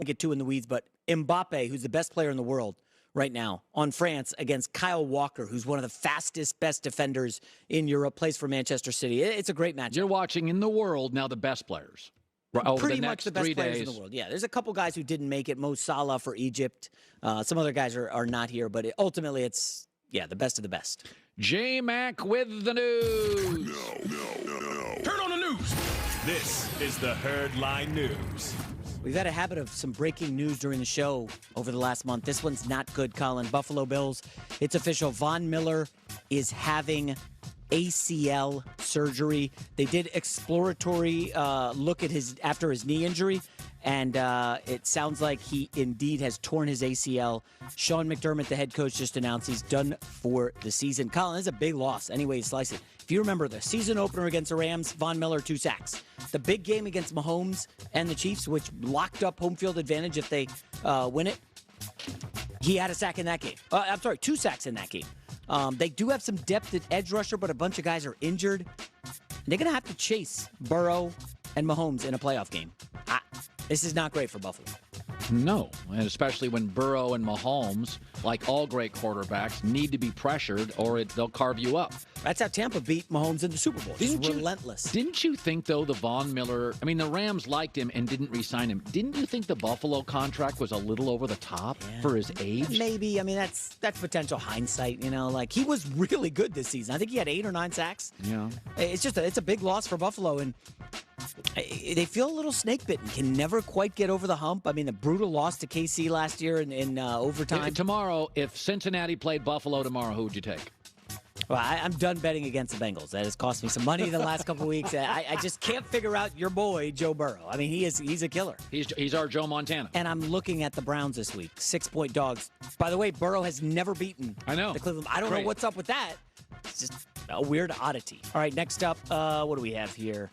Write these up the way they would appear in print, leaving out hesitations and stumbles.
get too in the weeds, but Mbappe, who's the best player in the world right now, on France against Kyle Walker, who's one of the fastest, best defenders in Europe, plays for Manchester City. It's a great match. You're watching in the world now the best players. Over Pretty the much next the best 3 players days. in the world. Yeah, there's a couple guys who didn't make it. Mo Salah for Egypt. Some other guys are not here, but ultimately it's, the best of the best. J-Mac with the news. No. Turn on the news. This is the Herd Line News. We've had a habit of some breaking news during the show over the last month. This one's not good, Colin. Buffalo Bills, it's official. Von Miller is having ACL surgery. They did exploratory look at after his knee injury, and it sounds like he indeed has torn his ACL. Sean McDermott, the head coach, just announced he's done for the season. Colin, this is a big loss any way you slice it. If you remember the season opener against the Rams, Von Miller, 2 sacks. The big game against Mahomes and the Chiefs, which locked up home field advantage if they win it, he had a sack in that game. 2 sacks in that game. They do have some depth at edge rusher, but a bunch of guys are injured. They're going to have to chase Burrow and Mahomes in a playoff game. This is not great for Buffalo. No, and especially when Burrow and Mahomes, like all great quarterbacks, need to be pressured or they'll carve you up. That's how Tampa beat Mahomes in the Super Bowl. Relentless. Didn't you think, though, the Von Miller, the Rams liked him and didn't re-sign him. Didn't you think the Buffalo contract was a little over the top for his age? Maybe. That's potential hindsight, Like, he was really good this season. I think he had 8 or 9 sacks. Yeah. It's a big loss for Buffalo, and they feel a little snake-bitten, can never quite get over the hump. The brutal loss to KC last year in overtime. Tomorrow, if Cincinnati played Buffalo tomorrow, who would you take? Well, I'm done betting against the Bengals. That has cost me some money the last couple of weeks. I just can't figure out your boy, Joe Burrow. He's a killer. He's our Joe Montana. And I'm looking at the Browns this week, 6-point dogs. By the way, Burrow has never beaten the Cleveland. I don't know what's up with that. It's just a weird oddity. All right, next up, what do we have here?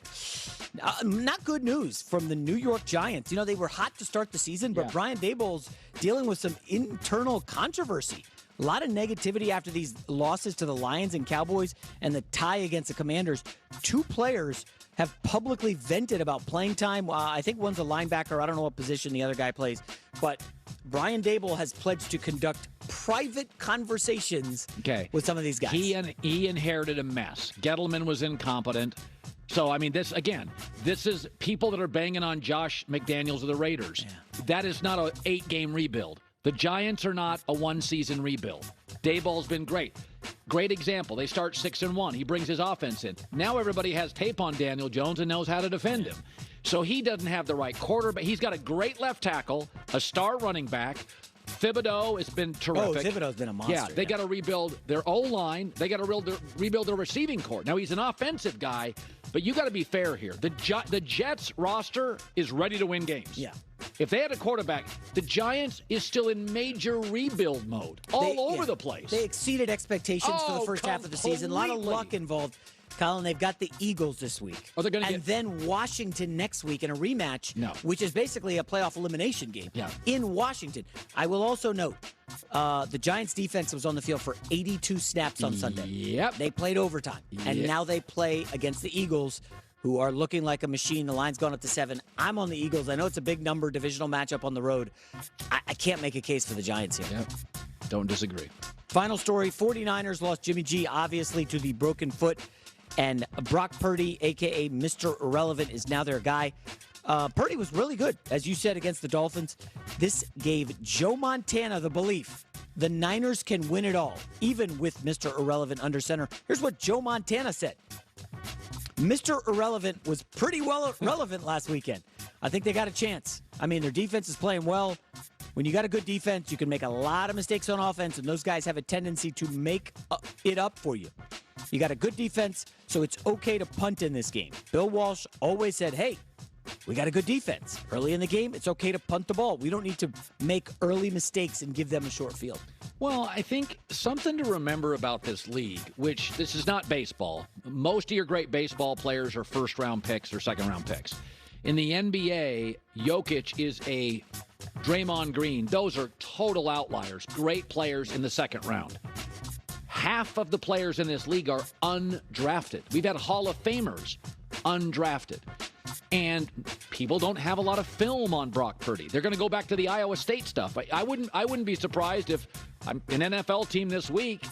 Not good news from the New York Giants. They were hot to start the season, but Brian Daboll's dealing with some internal controversy. A lot of negativity after these losses to the Lions and Cowboys and the tie against the Commanders. 2 players have publicly vented about playing time. I think one's a linebacker. I don't know what position the other guy plays. But Brian Daboll has pledged to conduct private conversations with some of these guys. He inherited a mess. Gettleman was incompetent. So, this is people that are banging on Josh McDaniels of the Raiders. Yeah. That is not an 8-game rebuild. The Giants are not a 1-season rebuild. Daboll's been great. Great example. They start 6-1. He brings his offense in. Now everybody has tape on Daniel Jones and knows how to defend him. So he doesn't have the right quarterback. He's got a great left tackle, a star running back. Thibodeau has been terrific. Thibodeau's been a monster. Yeah, they got to rebuild their O-line. They got to rebuild their receiving corps. Now, he's an offensive guy, but you got to be fair here. The Jets roster is ready to win games. Yeah. If they had a quarterback, the Giants is still in major rebuild mode all over the place. They exceeded expectations for the first half of the season. A lot of luck involved. Colin, they've got the Eagles this week. Then Washington next week in a rematch, which is basically a playoff elimination game in Washington. I will also note the Giants' defense was on the field for 82 snaps on Sunday. Yep. They played overtime, and now they play against the Eagles, who are looking like a machine. The line's gone up to 7. I'm on the Eagles. I know it's a big number, divisional matchup on the road. I can't make a case for the Giants here. Yep. Don't disagree. Final story, 49ers lost Jimmy G, obviously, to the broken foot. And Brock Purdy, a.k.a. Mr. Irrelevant, is now their guy. Purdy was really good, as you said, against the Dolphins. This gave Joe Montana the belief the Niners can win it all, even with Mr. Irrelevant under center. Here's what Joe Montana said. Mr. Irrelevant was pretty well relevant last weekend. I think they got a chance. Their defense is playing well. When you got a good defense, you can make a lot of mistakes on offense, and those guys have a tendency to make it up for you. You got a good defense, so it's okay to punt in this game. Bill Walsh always said, hey, we got a good defense. Early in the game, it's okay to punt the ball. We don't need to make early mistakes and give them a short field. Well, I think something to remember about this league, which this is not baseball. Most of your great baseball players are first-round picks or second-round picks. In the NBA, Jokic is a Draymond Green. Those are total outliers. Great players in the second round. Half of the players in this league are undrafted. We've had Hall of Famers undrafted. And people don't have a lot of film on Brock Purdy. They're going to go back to the Iowa State stuff. I wouldn't be surprised if an NFL team this week,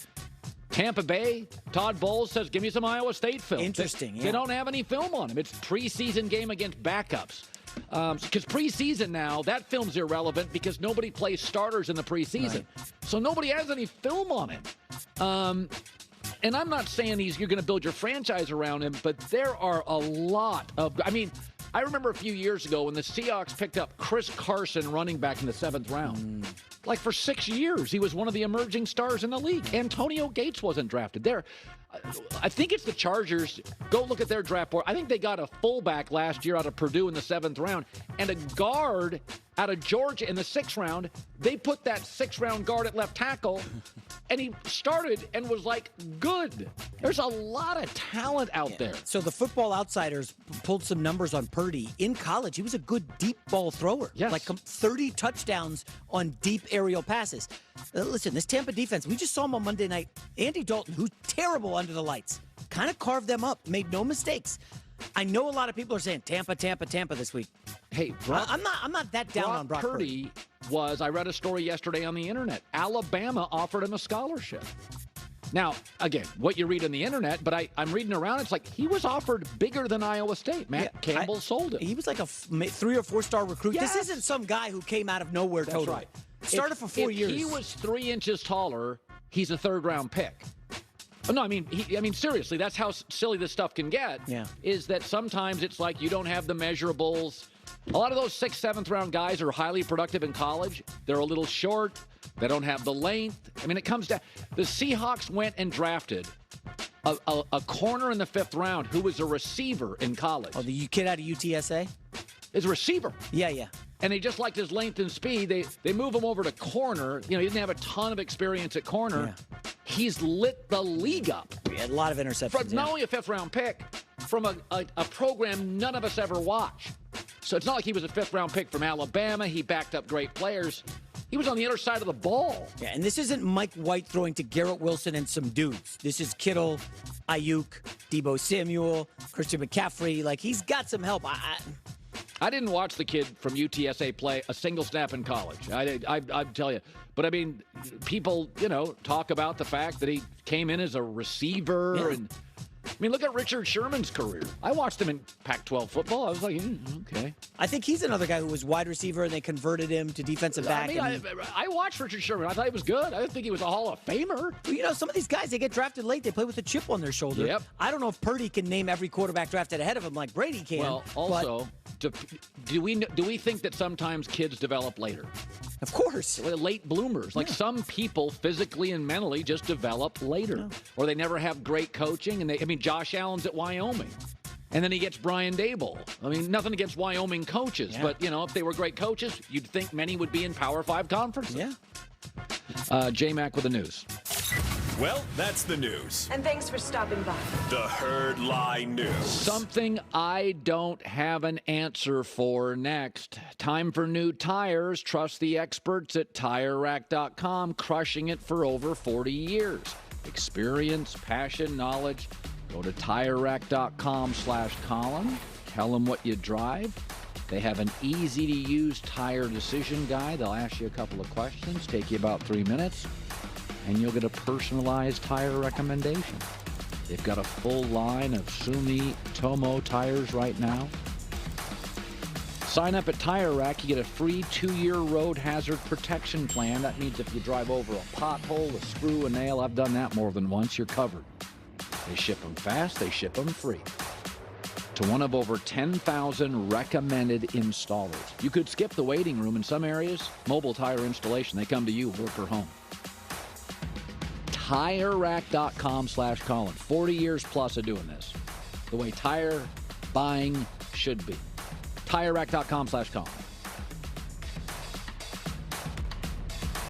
Tampa Bay, Todd Bowles says, give me some Iowa State film. Interesting, yeah. They don't have any film on him. It's preseason game against backups. Because preseason now, that film's irrelevant because nobody plays starters in the preseason. Right. So nobody has any film on him. And I'm not saying you're going to build your franchise around him, but there are a lot of – I mean, I remember a few years ago when the Seahawks picked up Chris Carson running back in the 7th round. Like for 6 years, he was one of the emerging stars in the league. Antonio Gates wasn't drafted there. I think it's the Chargers. Go look at their draft board. I think they got a fullback last year out of Purdue in the 7th round and a guard out of Georgia in the 6th round. They put that 6th-round guard at left tackle, and he started and was, like, good. There's a lot of talent out there. So the Football Outsiders pulled some numbers on Purdy. In college, he was a good deep ball thrower. Yes. Like 30 touchdowns on deep aerial passes. Listen, this Tampa defense, we just saw him on Monday night. Andy Dalton, who's terrible under the lights, kind of carved them up, made no mistakes. I know a lot of people are saying Tampa this week. Hey, I'm not that down on Brock Purdy. I read a story yesterday on the internet. Alabama offered him a scholarship. Now, again, what you read on the internet, but I'm reading around, it's like he was offered bigger than Iowa State. Matt Campbell sold it. He was like a 3 or 4 star recruit. Yes. This isn't some guy who came out of nowhere. That's totally. Right. Started for 4 years. If he was 3 inches taller, he's a 3rd-round pick. No, I mean, seriously, that's how silly this stuff can get. Yeah. Is that sometimes it's like you don't have the measurables. A lot of those 6th, 7th-round guys are highly productive in college. They're a little short. They don't have the length. I mean, it comes down. The Seahawks went and drafted a corner in the 5th round who was a receiver in college. Oh, the kid out of UTSA? Is a receiver. Yeah. And they just liked his length and speed. They move him over to corner. You know, he didn't have a ton of experience at corner. Yeah. He's lit the league up. Yeah, a lot of interceptions. From not only a 5th-round pick, from a program none of us ever watched. So it's not like he was a 5th-round pick from Alabama. He backed up great players. He was on the other side of the ball. Yeah, and this isn't Mike White throwing to Garrett Wilson and some dudes. This is Kittle, Ayuk, Deebo Samuel, Christian McCaffrey. Like, he's got some help. I didn't watch the kid from UTSA play a single snap in college. I'd tell you. But, I mean, people, talk about the fact that he came in as a receiver. Yeah. And I mean, look at Richard Sherman's career. I watched him in Pac-12 football. I was like, okay. I think he's another guy who was wide receiver, and they converted him to defensive back. I watched Richard Sherman. I thought he was good. I didn't think he was a Hall of Famer. Well, some of these guys, they get drafted late. They play with a chip on their shoulder. Yep. I don't know if Purdy can name every quarterback drafted ahead of him like Brady can. Well, also, do we think that sometimes kids develop later? Of course. Late bloomers. Like some people physically and mentally just develop later. Yeah. Or they never have great coaching. And Josh Allen's at Wyoming. And then he gets Brian Dable. I mean, nothing against Wyoming coaches. Yeah. But, if they were great coaches, you'd think many would be in Power 5 conferences. Yeah. J-Mac with the news. Well, that's the news. And thanks for stopping by. The Herd Line News. Something I don't have an answer for next. Time for new tires. Trust the experts at TireRack.com, crushing it for over 40 years. Experience, passion, knowledge. Go to TireRack.com/Colin. Tell them what you drive. They have an easy-to-use tire decision guide. They'll ask you a couple of questions, take you about 3 minutes. And you'll get a personalized tire recommendation. They've got a full line of Sumi Tomo tires right now. Sign up at Tire Rack. You get a free 2-year road hazard protection plan. That means if you drive over a pothole, a screw, a nail, I've done that more than once, you're covered. They ship them fast. They ship them free. To one of over 10,000 recommended installers. You could skip the waiting room in some areas. Mobile tire installation. They come to you, work or home. TireRack.com/Colin. 40 years plus of doing this. The way tire buying should be. TireRack.com/Colin.